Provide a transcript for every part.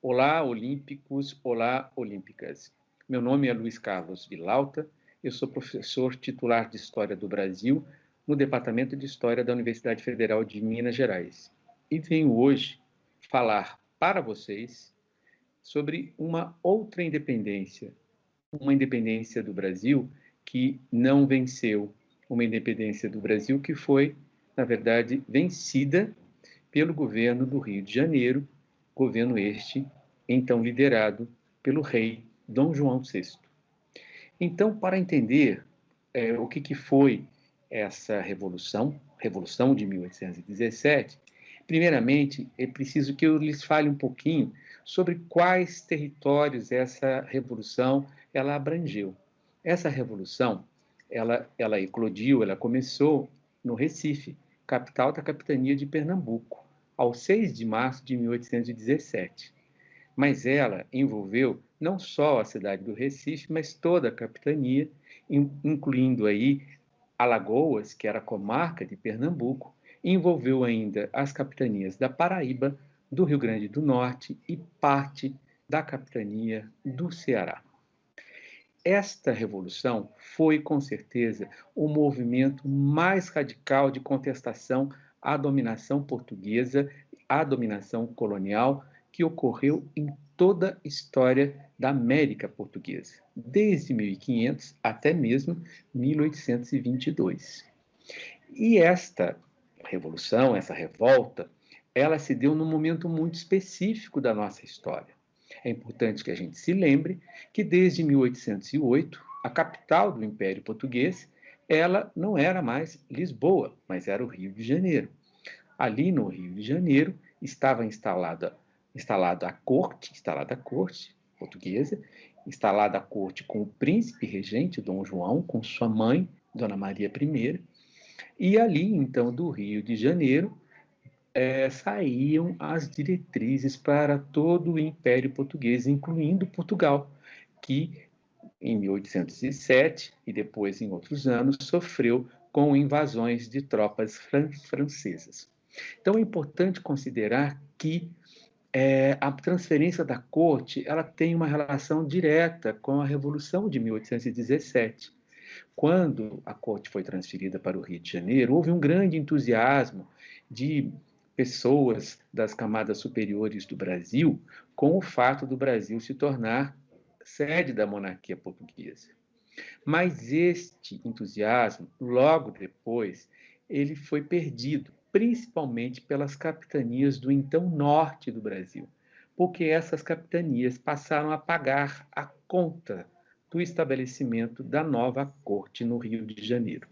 Olá, olímpicos, olá, olímpicas. Meu nome é Luiz Carlos Vilauta, eu sou professor titular de História do Brasil no Departamento de História da Universidade Federal de Minas Gerais. E venho hoje falar para vocês sobre uma outra independência, uma independência do Brasil que não venceu, uma independência do Brasil que foi, na verdade, vencida pelo governo do Rio de Janeiro, governo este então liderado pelo rei Dom João VI. Então, para entender o que foi essa Revolução de 1817, primeiramente é preciso que eu lhes fale um pouquinho sobre quais territórios essa revolução ela abrangeu. Essa revolução, ela eclodiu, ela começou no Recife, capital da capitania de Pernambuco, ao 6 de março de 1817. Mas ela envolveu não só a cidade do Recife, mas toda a capitania, incluindo aí Alagoas, que era a comarca de Pernambuco, e envolveu ainda as capitanias da Paraíba, do Rio Grande do Norte e parte da capitania do Ceará. Esta revolução foi, com certeza, o movimento mais radical de contestação à dominação portuguesa, à dominação colonial, que ocorreu em toda a história da América Portuguesa, desde 1500 até mesmo 1822. E esta revolução, essa revolta, ela se deu num momento muito específico da nossa história. É importante que a gente se lembre que desde 1808, a capital do Império Português, ela não era mais Lisboa, mas era o Rio de Janeiro. Ali no Rio de Janeiro estava instalada a corte portuguesa, instalada a corte com o príncipe regente Dom João, com sua mãe, Dona Maria I, e ali, então, do Rio de Janeiro, saíam as diretrizes para todo o Império Português, incluindo Portugal, que em 1807 e depois em outros anos sofreu com invasões de tropas francesas. Então é importante considerar que a transferência da corte ela tem uma relação direta com a Revolução de 1817. Quando a corte foi transferida para o Rio de Janeiro, houve um grande entusiasmo de pessoas das camadas superiores do Brasil com o fato do Brasil se tornar sede da monarquia portuguesa. Mas este entusiasmo, logo depois, ele foi perdido, principalmente pelas capitanias do então norte do Brasil, porque essas capitanias passaram a pagar a conta do estabelecimento da nova corte no Rio de Janeiro.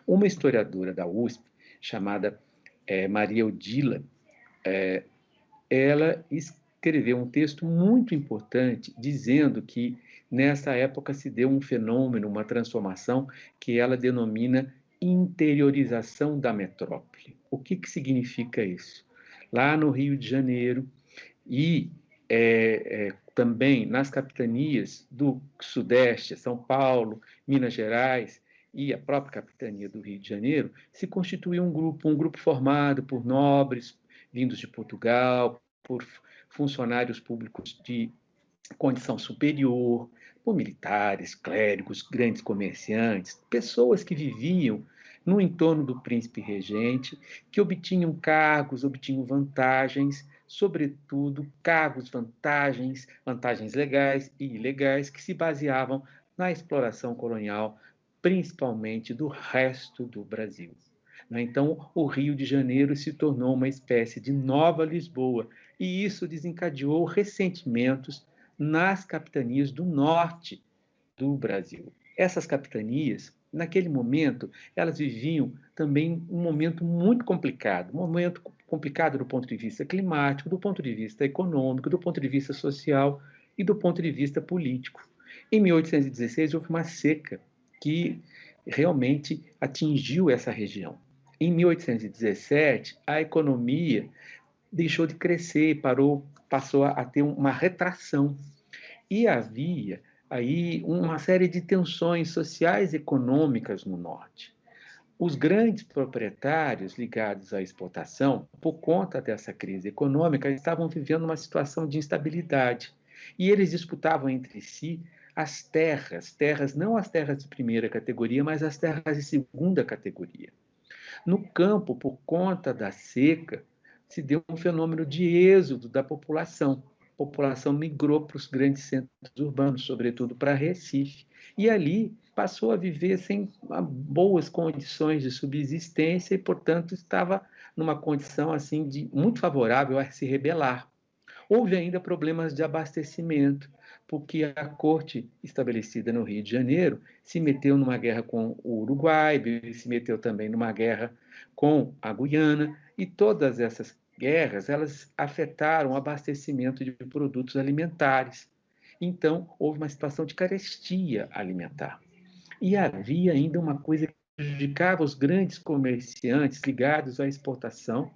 Uma historiadora da USP, chamada Maria Odila, ela escreveu um texto muito importante dizendo que nessa época se deu um fenômeno, uma transformação que ela denomina interiorização da metrópole. O que significa isso? Lá no Rio de Janeiro e também nas capitanias do Sudeste, São Paulo, Minas Gerais e a própria capitania do Rio de Janeiro, se constituiu um grupo formado por nobres vindos de Portugal, por funcionários públicos de condição superior, por militares, clérigos, grandes comerciantes, pessoas que viviam no entorno do príncipe regente, que obtinham cargos, obtinham vantagens, sobretudo cargos, vantagens legais e ilegais, que se baseavam na exploração colonial, principalmente do resto do Brasil. Então, o Rio de Janeiro se tornou uma espécie de nova Lisboa, e isso desencadeou ressentimentos nas capitanias do norte do Brasil. Essas capitanias, naquele momento, elas viviam também um momento muito complicado, um momento complicado do ponto de vista climático, do ponto de vista econômico, do ponto de vista social e do ponto de vista político. Em 1816, houve uma seca que realmente atingiu essa região. Em 1817, a economia deixou de crescer, passou a ter uma retração. E havia aí uma série de tensões sociais e econômicas no norte. Os grandes proprietários ligados à exportação, por conta dessa crise econômica, estavam vivendo uma situação de instabilidade. E eles disputavam entre si as terras, não as terras de primeira categoria, mas as terras de segunda categoria. No campo, por conta da seca, se deu um fenômeno de êxodo da população. A população migrou para os grandes centros urbanos, sobretudo para Recife, e ali passou a viver sem boas condições de subsistência e, portanto, estava numa condição assim de muito favorável a se rebelar. Houve ainda problemas de abastecimento, porque a corte estabelecida no Rio de Janeiro se meteu numa guerra com o Uruguai, se meteu também numa guerra com a Guiana, e todas essas guerras elas afetaram o abastecimento de produtos alimentares. Então, houve uma situação de carestia alimentar. E havia ainda uma coisa que prejudicava os grandes comerciantes ligados à exportação,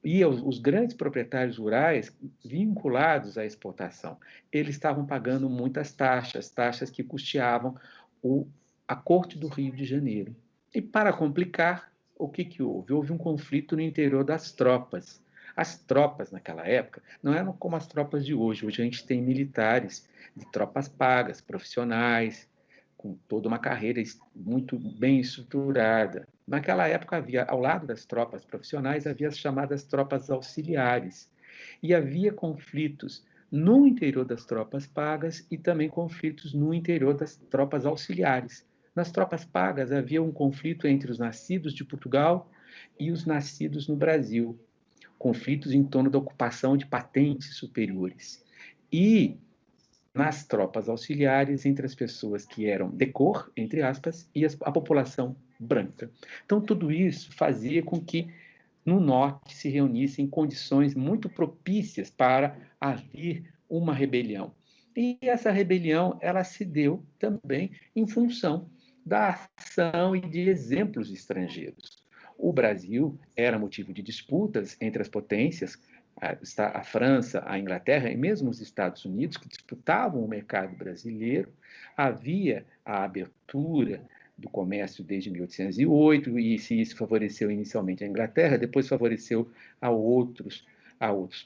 e os grandes proprietários rurais vinculados à exportação, eles estavam pagando muitas taxas, taxas que custeavam a corte do Rio de Janeiro. E para complicar, o que houve? Houve um conflito no interior das tropas. As tropas naquela época não eram como as tropas de hoje. Hoje a gente tem militares de tropas pagas, profissionais, com toda uma carreira muito bem estruturada. Naquela época havia, ao lado das tropas profissionais, havia as chamadas tropas auxiliares. E havia conflitos no interior das tropas pagas e também conflitos no interior das tropas auxiliares. Nas tropas pagas havia um conflito entre os nascidos de Portugal e os nascidos no Brasil, conflitos em torno da ocupação de patentes superiores. E nas tropas auxiliares, entre as pessoas que eram de cor, entre aspas, e a população branca. Então, tudo isso fazia com que no norte se reunissem condições muito propícias para haver uma rebelião. E essa rebelião ela se deu também em função da ação e de exemplos estrangeiros. O Brasil era motivo de disputas entre as potências, a França, a Inglaterra e mesmo os Estados Unidos, que disputavam o mercado brasileiro. Havia a abertura do comércio desde 1808, e se isso favoreceu inicialmente a Inglaterra, depois favoreceu a outros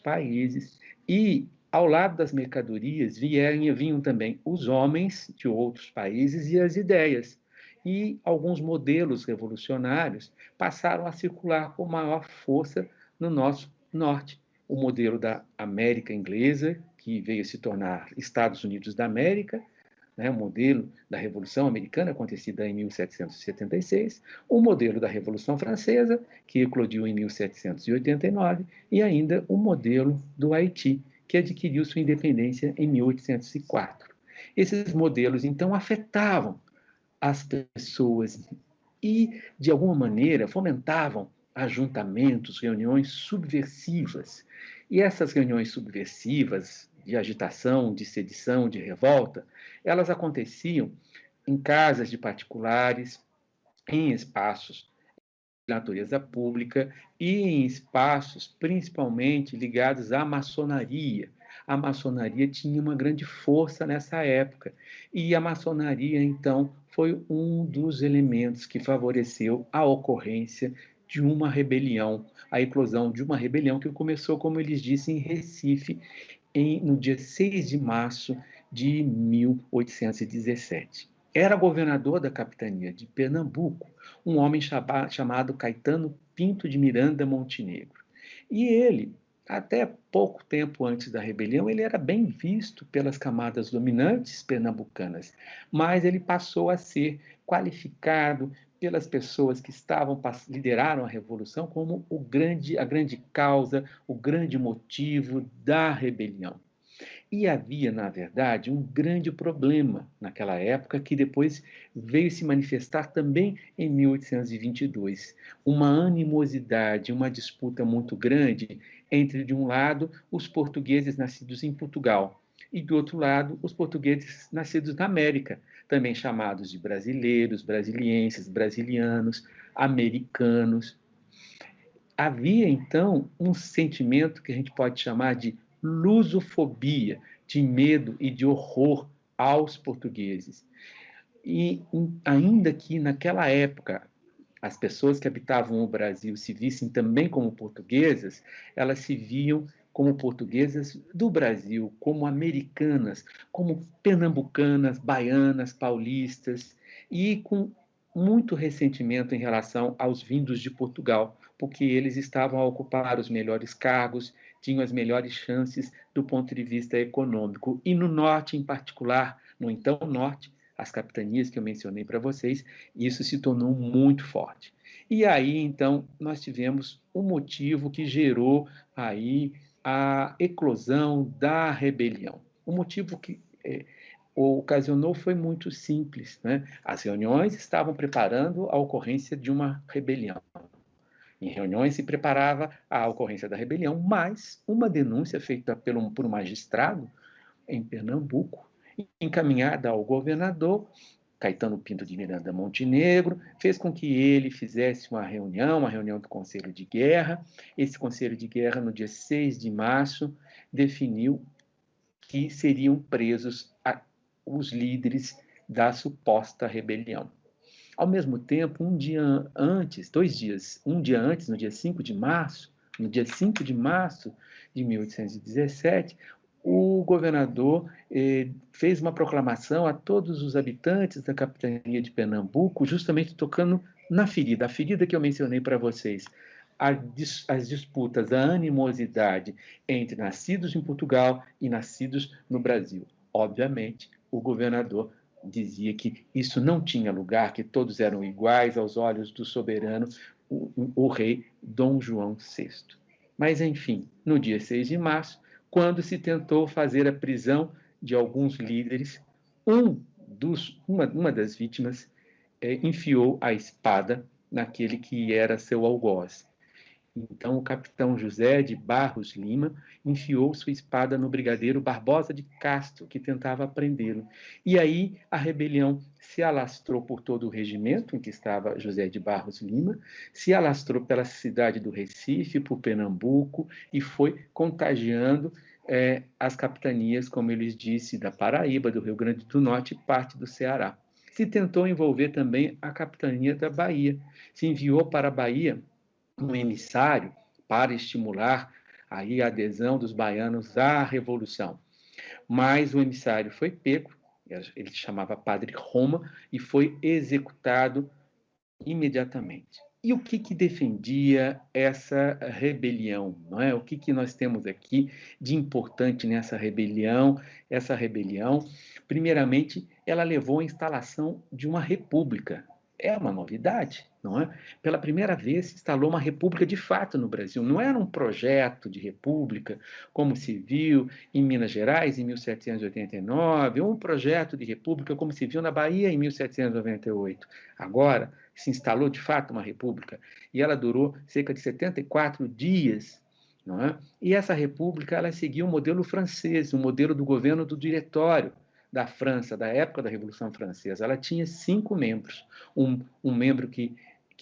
países. E, ao lado das mercadorias, vinham também os homens de outros países e as ideias. E alguns modelos revolucionários passaram a circular com maior força no nosso norte. O modelo da América Inglesa, que veio se tornar Estados Unidos da América, né, o modelo da Revolução Americana, acontecida em 1776, o modelo da Revolução Francesa, que eclodiu em 1789, e ainda o modelo do Haiti, que adquiriu sua independência em 1804. Esses modelos, então, afetavam as pessoas e, de alguma maneira, fomentavam ajuntamentos, reuniões subversivas. E essas reuniões subversivas, de agitação, de sedição, de revolta, elas aconteciam em casas de particulares, em espaços de natureza pública e em espaços principalmente ligados à maçonaria. A maçonaria tinha uma grande força nessa época e a maçonaria, então, foi um dos elementos que favoreceu a ocorrência de uma rebelião, a eclosão de uma rebelião que começou, como eles disseram, em Recife, no dia 6 de março de 1817. Era governador da capitania de Pernambuco um homem chamado Caetano Pinto de Miranda Montenegro. E ele, até pouco tempo antes da rebelião, ele era bem visto pelas camadas dominantes pernambucanas, mas ele passou a ser qualificado pelas pessoas que lideraram a revolução como a grande causa, o grande motivo da rebelião. E havia, na verdade, um grande problema naquela época que depois veio se manifestar também em 1822. Uma animosidade, uma disputa muito grande entre, de um lado, os portugueses nascidos em Portugal e, do outro lado, os portugueses nascidos na América, também chamados de brasileiros, brasilienses, brasilianos, americanos. Havia, então, um sentimento que a gente pode chamar de lusofobia, de medo e de horror aos portugueses. E ainda que naquela época as pessoas que habitavam o Brasil se vissem também como portuguesas, elas se viam como portuguesas do Brasil, como americanas, como pernambucanas, baianas, paulistas, e com muito ressentimento em relação aos vindos de Portugal, porque eles estavam a ocupar os melhores cargos, tinham as melhores chances do ponto de vista econômico. E no norte, em particular, no então norte, as capitanias que eu mencionei para vocês, isso se tornou muito forte. E aí, então, nós tivemos um motivo que gerou aí a eclosão da rebelião. O motivo que ocasionou foi muito simples, né? As reuniões estavam preparando a ocorrência de uma rebelião. Em reuniões se preparava a ocorrência da rebelião, mas uma denúncia feita por um magistrado em Pernambuco, encaminhada ao governador Caetano Pinto de Miranda Montenegro, fez com que ele fizesse uma reunião do Conselho de Guerra. Esse Conselho de Guerra, no dia 6 de março, definiu que seriam presos os líderes da suposta rebelião. Ao mesmo tempo, um dia antes, no dia 5 de março, de 1817, o governador fez uma proclamação a todos os habitantes da capitania de Pernambuco, justamente tocando na ferida, a ferida que eu mencionei para vocês, as disputas, a animosidade entre nascidos em Portugal e nascidos no Brasil. Obviamente, o governador dizia que isso não tinha lugar, que todos eram iguais aos olhos do soberano, o rei Dom João VI. Mas, enfim, no dia 6 de março, quando se tentou fazer a prisão de alguns líderes, uma das vítimas enfiou a espada naquele que era seu algoz. Então, o capitão José de Barros Lima enfiou sua espada no brigadeiro Barbosa de Castro, que tentava prendê-lo. E aí a rebelião se alastrou por todo o regimento em que estava José de Barros Lima, se alastrou pela cidade do Recife, por Pernambuco, e foi contagiando as capitanias, como eu lhes disse, da Paraíba, do Rio Grande do Norte e parte do Ceará. Se tentou envolver também a capitania da Bahia. Se enviou para a Bahia um emissário para estimular aí a adesão dos baianos à revolução. Mas o emissário foi pego, ele se chamava Padre Roma, e foi executado imediatamente. E o que defendia essa rebelião? Não é? O que nós temos aqui de importante nessa rebelião? Essa rebelião, primeiramente, ela levou à instalação de uma república. É uma novidade, não é? Pela primeira vez se instalou uma república de fato no Brasil. Não era um projeto de república, como se viu em Minas Gerais em 1789, ou um projeto de república como se viu na Bahia em 1798. Agora, se instalou de fato uma república, e ela durou cerca de 74 dias, não é? E essa república, ela seguia um modelo francês, um modelo do governo do diretório da França, da época da Revolução Francesa. Ela tinha 5 membros, um membro que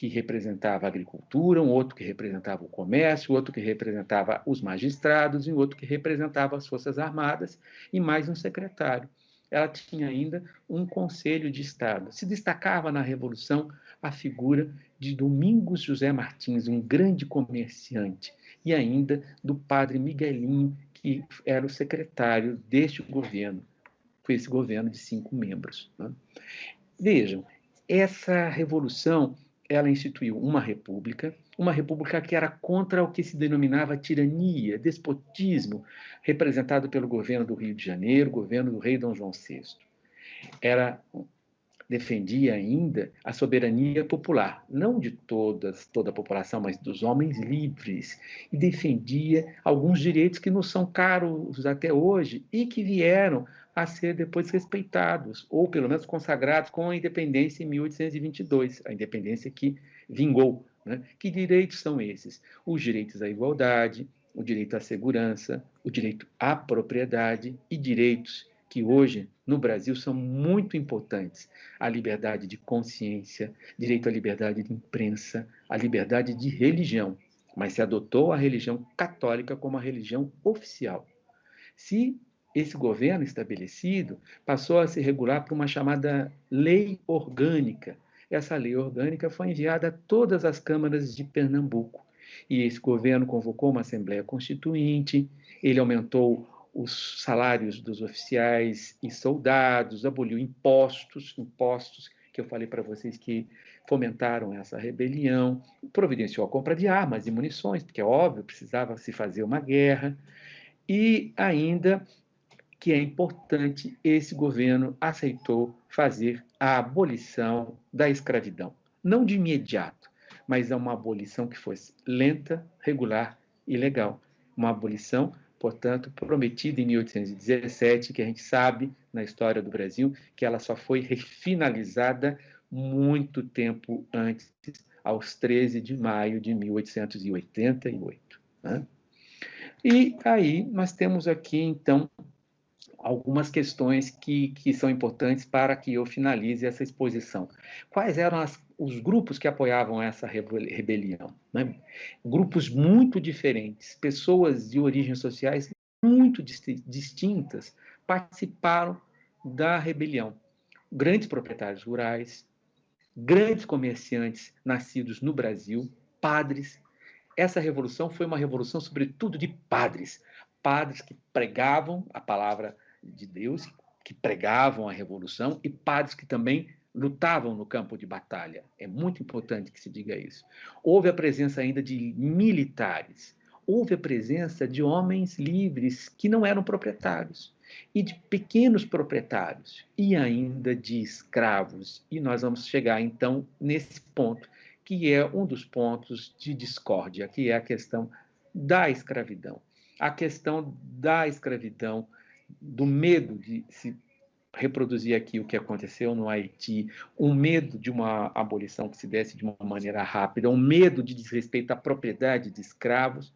representava a agricultura, um outro que representava o comércio, outro que representava os magistrados e outro que representava as forças armadas, e mais um secretário. Ela tinha ainda um conselho de Estado. Se destacava na Revolução a figura de Domingos José Martins, um grande comerciante, e ainda do padre Miguelinho, que era o secretário deste governo, foi esse governo de 5 membros. Né? Vejam, essa revolução, ela instituiu uma república que era contra o que se denominava tirania, despotismo, representado pelo governo do Rio de Janeiro, governo do rei Dom João VI. Defendia ainda a soberania popular, não de toda a população, mas dos homens livres, e defendia alguns direitos que nos são caros até hoje e que vieram a ser depois respeitados, ou pelo menos consagrados com a independência em 1822, a independência que vingou. Né? Que direitos são esses? Os direitos à igualdade, o direito à segurança, o direito à propriedade e direitos que hoje no Brasil são muito importantes: a liberdade de consciência, direito à liberdade de imprensa, a liberdade de religião, mas se adotou a religião católica como a religião oficial. Se esse governo estabelecido passou a se regular por uma chamada lei orgânica, essa lei orgânica foi enviada a todas as câmaras de Pernambuco. E esse governo convocou uma Assembleia Constituinte, ele aumentou os salários dos oficiais e soldados, aboliu impostos que eu falei para vocês que fomentaram essa rebelião, providenciou a compra de armas e munições, porque é óbvio, precisava se fazer uma guerra, e ainda que é importante, esse governo aceitou fazer a abolição da escravidão. Não de imediato, mas é uma abolição que fosse lenta, regular e legal. Uma abolição, portanto, prometida em 1817, que a gente sabe na história do Brasil que ela só foi refinalizada muito tempo antes, aos 13 de maio de 1888. Né? E aí nós temos aqui, então, algumas questões que são importantes para que eu finalize essa exposição. Quais eram os grupos que apoiavam essa rebelião? Né? Grupos muito diferentes, pessoas de origens sociais muito distintas participaram da rebelião. Grandes proprietários rurais, grandes comerciantes nascidos no Brasil, padres. Essa revolução foi uma revolução, sobretudo, de padres. Padres que pregavam a palavra de Deus, que pregavam a revolução, e padres que também lutavam no campo de batalha. É muito importante que se diga isso. Houve a presença ainda de militares, houve a presença de homens livres que não eram proprietários, e de pequenos proprietários, e ainda de escravos. E nós vamos chegar, então, nesse ponto, que é um dos pontos de discórdia, que é a questão da escravidão. A questão da escravidão, do medo de se reproduzir aqui o que aconteceu no Haiti, um medo de uma abolição que se desse de uma maneira rápida, um medo de desrespeito à propriedade de escravos,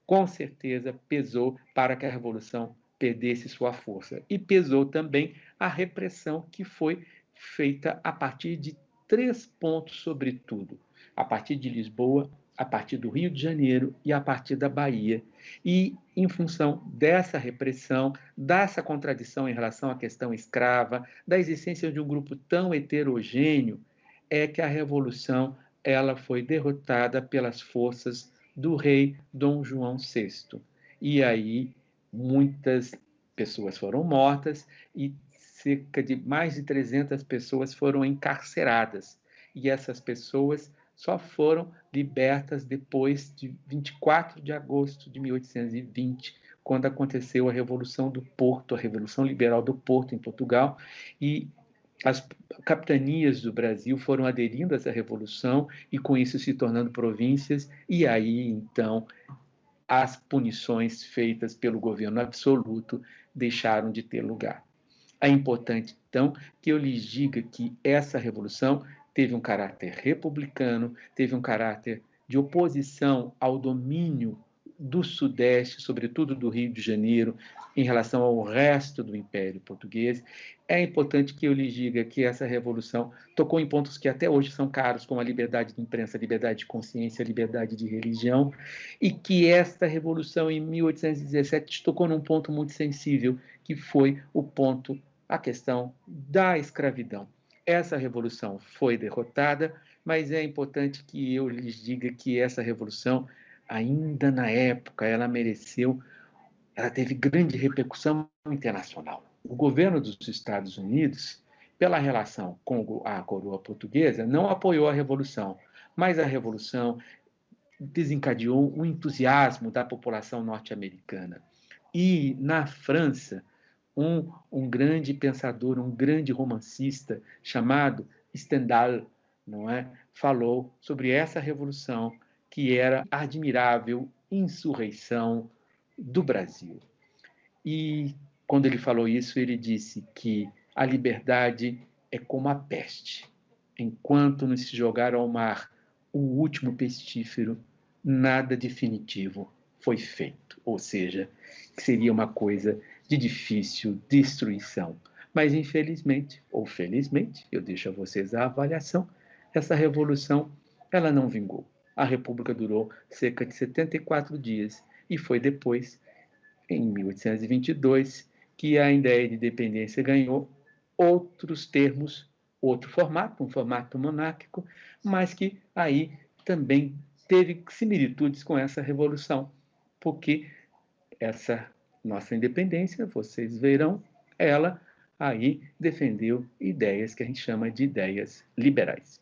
com certeza pesou para que a revolução perdesse sua força. E pesou também a repressão que foi feita a partir de 3 pontos, sobretudo, a partir de Lisboa, a partir do Rio de Janeiro e a partir da Bahia. E, em função dessa repressão, dessa contradição em relação à questão escrava, da existência de um grupo tão heterogêneo, é que a Revolução ela foi derrotada pelas forças do rei Dom João VI. E aí, muitas pessoas foram mortas e cerca de mais de 300 pessoas foram encarceradas. E essas pessoas só foram libertas depois de 24 de agosto de 1820, quando aconteceu a Revolução do Porto, a Revolução Liberal do Porto, em Portugal, e as capitanias do Brasil foram aderindo a essa revolução e, com isso, se tornando províncias, e aí, então, as punições feitas pelo governo absoluto deixaram de ter lugar. É importante, então, que eu lhes diga que essa revolução teve um caráter republicano, teve um caráter de oposição ao domínio do Sudeste, sobretudo do Rio de Janeiro, em relação ao resto do Império Português. É importante que eu lhes diga que essa revolução tocou em pontos que até hoje são caros, como a liberdade de imprensa, a liberdade de consciência, a liberdade de religião, e que esta revolução, em 1817, tocou num ponto muito sensível, que foi o ponto, a questão da escravidão. Essa revolução foi derrotada, mas é importante que eu lhes diga que essa revolução, ainda na época, ela teve grande repercussão internacional. O governo dos Estados Unidos, pela relação com a coroa portuguesa, não apoiou a revolução, mas a revolução desencadeou um entusiasmo da população norte-americana. E na França, um grande pensador, um grande romancista chamado Stendhal, não é? Falou sobre essa revolução que era a admirável insurreição do Brasil. E quando ele falou isso, ele disse que a liberdade é como a peste. Enquanto não se jogar ao mar o último pestífero, nada definitivo foi feito. Ou seja, seria uma coisa de difícil destruição. Mas, infelizmente, ou felizmente, eu deixo a vocês a avaliação, essa revolução ela não vingou. A República durou cerca de 74 dias e foi depois, em 1822, que a ideia de independência ganhou outros termos outro formato, um formato monárquico, mas que aí também teve similitudes com essa revolução, porque essa nossa independência, vocês verão, ela aí defendeu ideias que a gente chama de ideias liberais.